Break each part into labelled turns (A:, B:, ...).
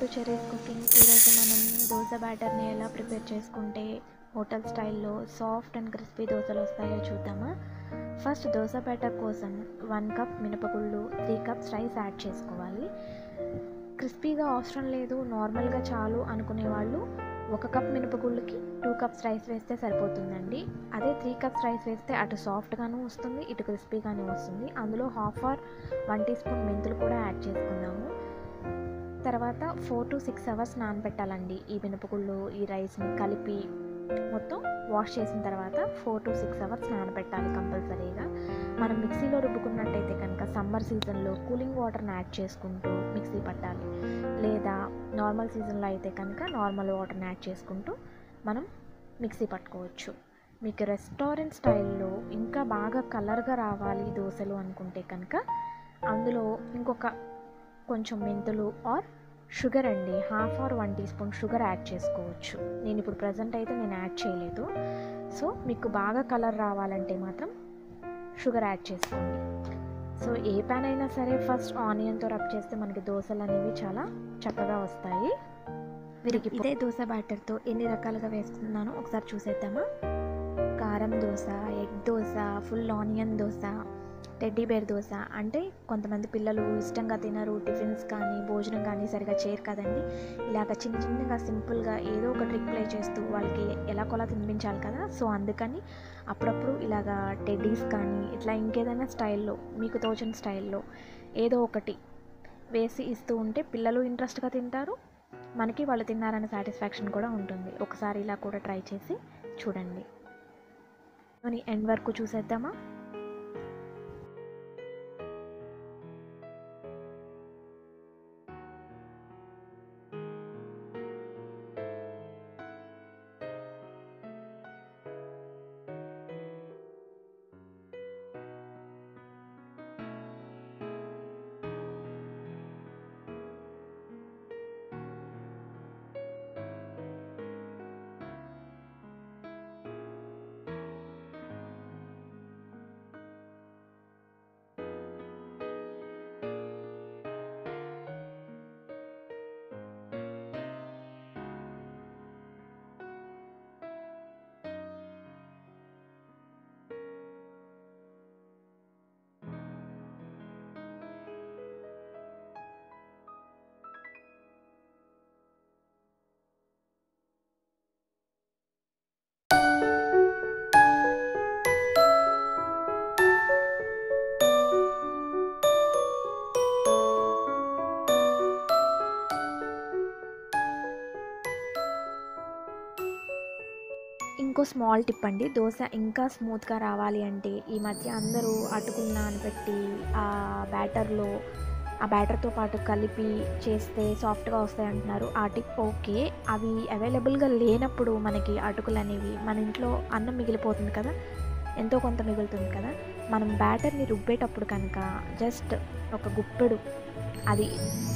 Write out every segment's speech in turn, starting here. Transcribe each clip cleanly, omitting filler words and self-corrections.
A: To cherries cooking. ఈరోజు మనం దోశ బ్యాటర్ని ఎలా ప్రిపేర్ చేసుకుంటే హోటల్ స్టైల్లో సాఫ్ట్ అండ్ క్రిస్పీ దోశలు వస్తాయో చూద్దామా. ఫస్ట్ దోశ బ్యాటర్ కోసం 1 కప్ మినపగుళ్ళు, 3 కప్స్ రైస్ యాడ్ చేసుకోవాలి. క్రిస్పీగా అవసరం లేదు, నార్మల్గా చాలు అనుకునే వాళ్ళు 1 కప్ మినపగుళ్ళకి 2 కప్స్ రైస్ వేస్తే సరిపోతుందండి. అదే 3 కప్స్ రైస్ వేస్తే అటు సాఫ్ట్గాను వస్తుంది, ఇటు క్రిస్పీగాను వస్తుంది. అందులో 1/2 టీ స్పూన్ మెంతులు కూడా యాడ్ చేసుకుందాము. తర్వాత 4 to 6 అవర్స్ నానబెట్టాలండి. ఈ మినపగుళ్ళు ఈ రైస్ని కలిపి మొత్తం వాష్ చేసిన తర్వాత 4 to 6 అవర్స్ నానబెట్టాలి కంపల్సరీగా. మనం మిక్సీలో రుబ్బుకున్నట్టయితే కనుక సమ్మర్ సీజన్లో కూలింగ్ వాటర్ని యాడ్ చేసుకుంటూ మిక్సీ పట్టాలి, లేదా నార్మల్ సీజన్లో అయితే కనుక నార్మల్ వాటర్ని యాడ్ చేసుకుంటూ మనం మిక్సీ పట్టుకోవచ్చు. మీకు రెస్టారెంట్ స్టైల్లో ఇంకా బాగా కలర్గా రావాలి దోశలు అనుకుంటే కనుక అందులో ఇంకొక కొంచెం మెంతులు ఆర్ షుగర్ అండి, 1/2 or 1 teaspoon sugar add చేసుకోవచ్చు. నేను ఇప్పుడు ప్రజెంట్ అయితే నేను యాడ్ చేయలేదు. సో మీకు బాగా కలర్ రావాలంటే మాత్రం షుగర్ యాడ్ చేసుకోండి. సో ఏ ప్యాన్ అయినా సరే ఫస్ట్ ఆనియన్తో రబ్ చేస్తే మనకి దోశలు అనేవి చాలా చక్కగా వస్తాయి. ఇదే దోశ బ్యాటర్తో ఎన్ని రకాలుగా వేస్తున్నానో ఒకసారి చూసేద్దామా. కారం dosa, egg dosa, full onion dosa, teddy bear dosa. అంటే కొంతమంది పిల్లలు ఇష్టంగా తినరు, టిఫిన్స్ కానీ భోజనం కానీ సరిగా చేయరు కదండి. ఇలాగ చిన్నగా సింపుల్గా ఏదో ఒక ట్రిక్ ప్లే చేస్తూ వాళ్ళకి ఎలాగోలా తినిపించాలి కదా. సో అందుకని అప్పుడప్పుడు ఇలాగా టెడ్డీస్ కానీ ఇట్లా ఇంకేదైనా స్టైల్లో మీకు తోచిన స్టైల్లో ఏదో ఒకటి వేసి ఇస్తూ ఉంటే పిల్లలు ఇంట్రెస్ట్గా తింటారు, మనకి వాళ్ళు తిన్నారనే సాటిస్ఫాక్షన్ కూడా ఉంటుంది. ఒకసారి ఇలా కూడా ట్రై చేసి చూడండి. అని ఎండ్ వరకు చూసేద్దామా. ఇంకో స్మాల్ టిప్ అండి, దోశ ఇంకా స్మూత్గా రావాలి అంటే ఈ మధ్య అందరూ అటుకులు నానబెట్టి ఆ బ్యాటర్తో పాటు కలిపి చేస్తే సాఫ్ట్గా వస్తాయి అంటున్నారు. ఆ టిప్ ఓకే. అవి అవైలబుల్గా లేనప్పుడు మనకి అటుకులు అనేవి మన ఇంట్లో అన్నం మిగిలిపోతుంది కదా, ఎంతో కొంత మిగులుతుంది కదా, మనం బ్యాటర్ని రుబ్బేటప్పుడు కనుక జస్ట్ ఒక గుప్పెడు, అది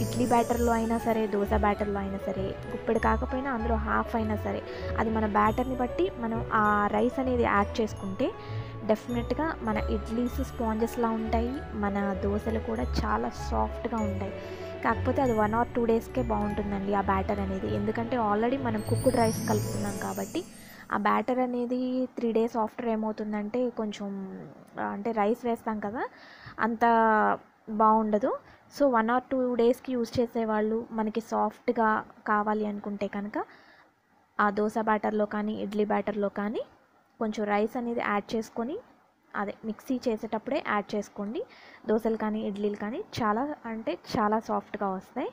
A: ఇడ్లీ బ్యాటర్లో అయినా సరే దోశ బ్యాటర్లో అయినా సరే, గుప్పెడు కాకపోయినా అందులో 1/2 అయినా సరే, అది మన బ్యాటర్ని బట్టి మనం ఆ రైస్ అనేది యాడ్ చేసుకుంటే డెఫినెట్గా మన ఇడ్లీస్ స్పాంజెస్లా ఉంటాయి, మన దోశలు కూడా చాలా సాఫ్ట్గా ఉంటాయి. కాకపోతే అది 1 or 2 డేస్కే బాగుంటుందండి ఆ బ్యాటర్ అనేది. ఎందుకంటే ఆల్రెడీ మనం కుక్డ్ రైస్ కలుపుతున్నాం కాబట్టి ఆ బ్యాటర్ అనేది 3 days ఆఫ్టర్ ఏమవుతుందంటే కొంచెం అంటే రైస్ వేస్తాం కదా, అంత బాగుండదు. సో 1 or 2 డేస్కి యూజ్ చేసేవాళ్ళు మనకి సాఫ్ట్గా కావాలి అనుకుంటే కనుక ఆ దోశ బ్యాటర్లో కానీ ఇడ్లీ బ్యాటర్లో కానీ కొంచెం రైస్ అనేది యాడ్ చేసుకొని, అదే మిక్సీ చేసేటప్పుడే యాడ్ చేసుకోండి. దోశలు కానీ ఇడ్లీలు కానీ చాలా అంటే చాలా సాఫ్ట్గా వస్తాయి.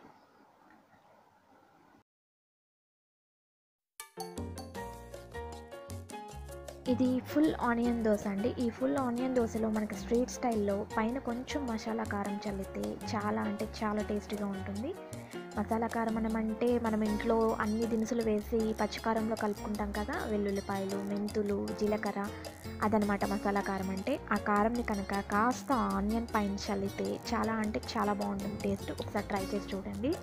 A: ఇది ఫుల్ ఆనియన్ దోశ అండి. ఈ ఫుల్ ఆనియన్ దోశలో మనకి స్ట్రీట్ స్టైల్లో పైన కొంచెం మసాలా కారం చల్లితే చాలా అంటే చాలా టేస్టీగా ఉంటుంది. మసాలా కారం అంటే మనం ఇంట్లో అన్ని దినుసులు వేసి పచ్చికారంలో కలుపుకుంటాం కదా, వెల్లుల్లిపాయలు, మెంతులు, జీలకర్ర, అదనమాట మసాలా కారం అంటే. ఆ కారంని కనుక కాస్త ఆనియన్ పైన చల్లితే చాలా అంటే చాలా బాగుంటుంది టేస్ట్. ఒకసారి ట్రై చేసి చూడండి.